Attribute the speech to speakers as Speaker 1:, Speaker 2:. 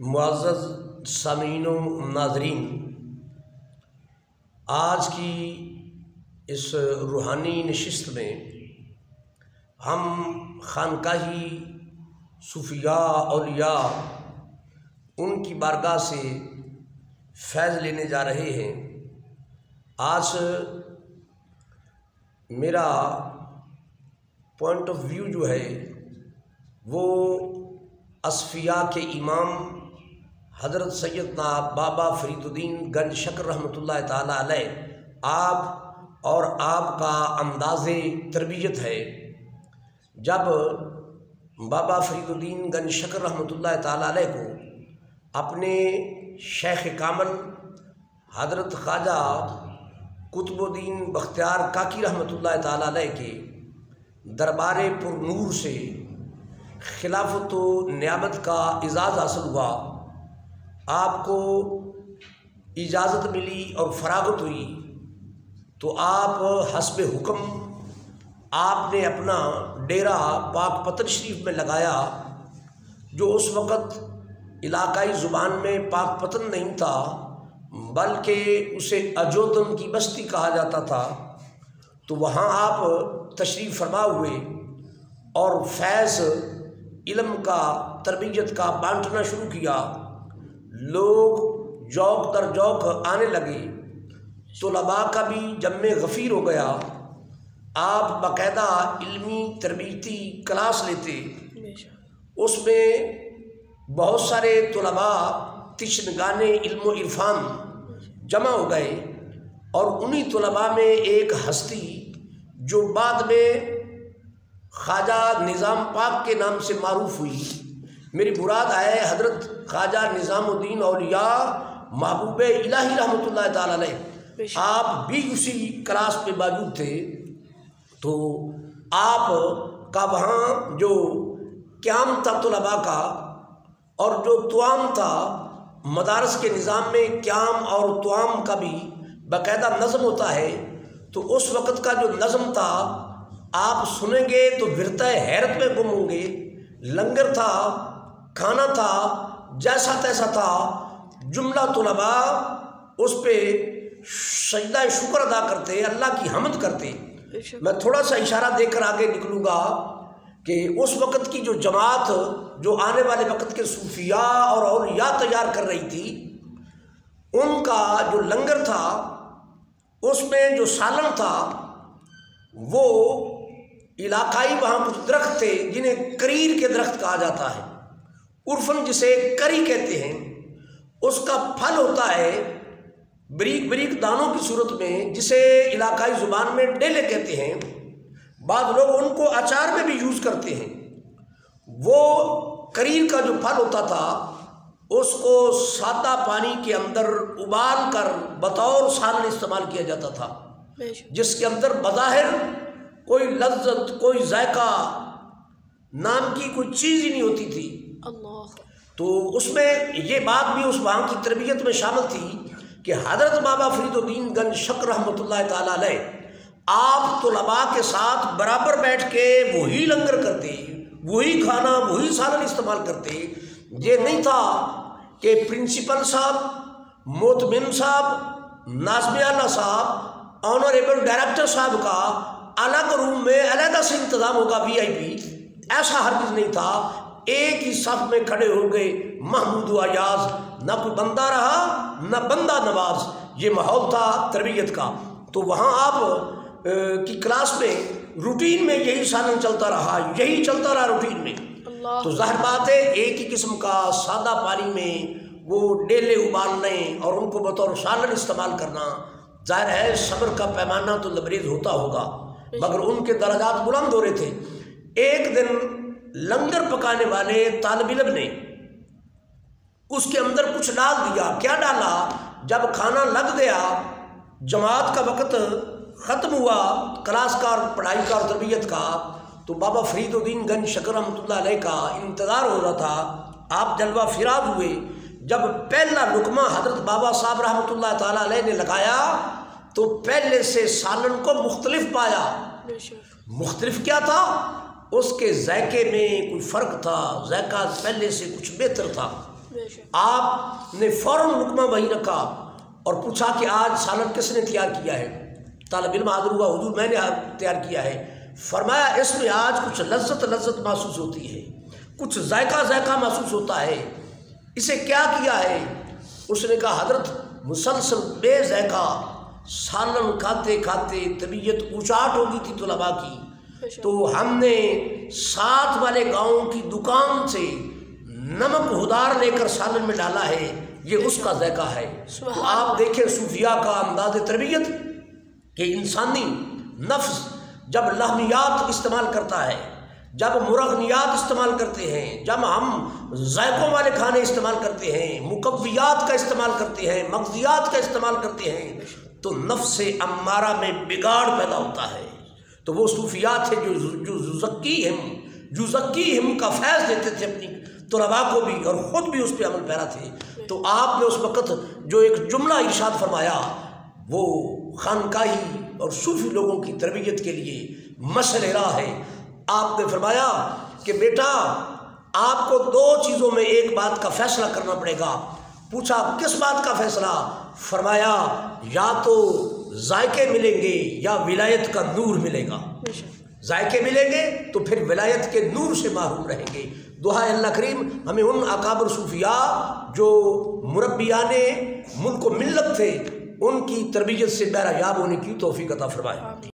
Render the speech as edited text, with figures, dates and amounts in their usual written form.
Speaker 1: معزز سامعین و ناظرین، آج کی اس روحانی نشست میں ہم خانقاہی صوفیاء اولیاء ان کی بارگاہ سے فیض لینے جا رہے ہیں۔ آج میرا پوائنٹ آف ویو جو ہے وہ اصفیاء کے امام حضرت سیدنا بابا فرید الدین گنج شکر رحمۃ اللہ تعالیٰ علیہ آپ اور آپ کا انداز تربیت ہے۔ جب بابا فرید الدین گنج شکر رحمۃ اللہ تعالیٰ علیہ کو اپنے شیخ کامل حضرت خواجہ قطب الدین بختیار کاکی رحمۃ اللہ تعالیٰ علیہ کے دربار پر نور سے خلافت و نیابت کا اعزاز حاصل ہوا، آپ کو اجازت ملی اور فراغت ہوئی، تو آپ حسب حکم آپ نے اپنا ڈیرا پاک پتن شریف میں لگایا، جو اس وقت علاقائی زبان میں پاک پتن نہیں تھا بلکہ اسے اجودن کی بستی کہا جاتا تھا۔ تو وہاں آپ تشریف فرما ہوئے اور فیض علم کا تربیت کا بانٹنا شروع کیا۔ لوگ جوق در جوق آنے لگے، طلباء کا بھی جمع غفیر ہو گیا۔ آپ باقاعدہ علمی تربیتی کلاس لیتے، اس میں بہت سارے طلباء تشنگان علم و عرفان جمع ہو گئے، اور انہی طلباء میں ایک ہستی جو بعد میں خواجہ نظام پاک کے نام سے معروف ہوئی، میری مراد ہے حضرت خواجہ نظام الدین اولیاء محبوب الہی رحمۃ اللہ تعالیٰ علیہ، آپ بھی اسی کلاس پہ موجود تھے۔ تو آپ کا وہاں جو قیام تھا طلباء کا، اور جو توام تھا مدارس کے نظام میں قیام اور توام کا بھی باقاعدہ نظم ہوتا ہے، تو اس وقت کا جو نظم تھا آپ سنیں گے تو ورثہ حیرت میں گم ہوں گے۔ لنگر تھا، کھانا تھا، جیسا تیسا تھا، جملہ طلباء اس پہ سجدہ شکر ادا کرتے، اللہ کی حمد کرتے۔ میں تھوڑا سا اشارہ دے کر آگے نکلوں گا کہ اس وقت کی جو جماعت جو آنے والے وقت کے صوفیاء اور اولیاء تیار کر رہی تھی، ان کا جو لنگر تھا اس میں جو سالن تھا وہ علاقائی وہاں کچھ درخت تھے جنہیں کریر کے درخت کہا جاتا ہے، عرفن جسے کری کہتے ہیں۔ اس کا پھل ہوتا ہے بریک بریک دانوں کی صورت میں، جسے علاقائی زبان میں ڈیلے کہتے ہیں، بعض لوگ ان کو اچار میں بھی یوز کرتے ہیں۔ وہ کریر کا جو پھل ہوتا تھا اس کو سادہ پانی کے اندر ابال کر بطور سالن استعمال کیا جاتا تھا، جس کے اندر بظاہر کوئی لذت، کوئی ذائقہ نام کی کوئی چیز ہی نہیں ہوتی تھی۔ تو اس میں یہ بات بھی اس وہاں کی تربیت میں شامل تھی کہ حضرت بابا فرید الدین گنج شکر رحمۃ اللہ تعالیٰ علیہ آپ طلباء کے ساتھ برابر بیٹھ کے وہی لنگر کرتے، وہی کھانا، وہی سالن استعمال کرتے۔ یہ نہیں تھا کہ پرنسپل صاحب، موتمن صاحب، ناظم اعلیٰ صاحب، آنریبل ڈائریکٹر صاحب کا الگ روم میں علیحدہ سے انتظام ہوگا وی آئی پی، ایسا ہرگز نہیں تھا۔ ایک ہی صف میں کھڑے ہو گئے محمود و ایاز، نہ کوئی بندہ رہا نہ بندہ نواز، یہ ماحول تھا تربیت کا۔ تو وہاں آپ کی کلاس میں روٹین میں یہی سالن چلتا رہا، یہی چلتا رہا روٹین میں۔ تو ظاہر بات ہے ایک ہی قسم کا سادہ پانی میں وہ ڈیلے ابالنے اور ان کو بطور سالن استعمال کرنا، ظاہر ہے صبر کا پیمانہ تو لبریز ہوتا ہوگا، مگر ان کے درجات بلند ہو رہے تھے۔ ایک دن لنگر پکانے والے طالب علم نے اس کے اندر کچھ ڈال دیا۔ کیا ڈالا؟ جب کھانا لگ گیا، جماعت کا وقت ختم ہوا، کلاس کا اور پڑھائی کا اور تربیت کا، تو بابا فرید الدین گنج شکر رحمۃ اللہ علیہ کا انتظار ہو رہا تھا۔ آپ جلوہ فراز ہوئے، جب پہلا لقمہ حضرت بابا صاحب رحمۃ اللہ تعالیٰ علیہ نے لگایا تو پہلے سے سالن کو مختلف پایا۔ مختلف کیا تھا؟ اس کے ذائقے میں کوئی فرق تھا، ذائقہ پہلے سے کچھ بہتر تھا۔ آپ نے فوراً لقمہ وہیں رکھا اور پوچھا کہ آج سالن کس نے تیار کیا ہے؟ طالب علم حاضر ہوا، حضور میں نے تیار کیا ہے۔ فرمایا اس میں آج کچھ لذت محسوس ہوتی ہے، کچھ ذائقہ محسوس ہوتا ہے، اسے کیا کیا ہے؟ اس نے کہا حضرت مسلسل بے ذائقہ سالن کھاتے کھاتے طبیعت اچاٹ ہو گئی تھی طلباء کی، تو ہم نے ساتھ والے گاؤں کی دکان سے نمک ہدار لے کر سالن میں ڈالا ہے، یہ اس کا ذائقہ ہے۔ تو آپ دیکھیں صوفیاء کا انداز تربیت کہ انسانی نفس جب لحمیات استعمال کرتا ہے، جب مرغنیات استعمال کرتے ہیں، جب ہم ذائقوں والے کھانے استعمال کرتے ہیں، مقویات کا استعمال کرتے ہیں، مغزیات کا استعمال کرتے ہیں، تو نفس امارہ میں بگاڑ پیدا ہوتا ہے۔ تو وہ صوفیات تھے جو یزکیہم کا فیض دیتے تھے اپنی طلباء کو بھی، اور خود بھی اس پہ عمل پیرا تھے۔ تو آپ نے اس وقت جو ایک جملہ ارشاد فرمایا وہ خانقاہی اور صوفی لوگوں کی تربیت کے لیے مشعل راہ ہے۔ آپ نے فرمایا کہ بیٹا آپ کو دو چیزوں میں ایک بات کا فیصلہ کرنا پڑے گا۔ پوچھا کس بات کا فیصلہ؟ فرمایا یا تو ذائقے ملیں گے یا ولایت کا نور ملے گا۔ ذائقے ملیں گے تو پھر ولایت کے نور سے محروم رہیں گے۔ دعا اللہ کریم ہمیں ان اکابر صوفیاء جو مربیان ملک و ملت تھے ان کی تربیت سے بہرہ یاب ہونے کی توفیق عطا فرمائے۔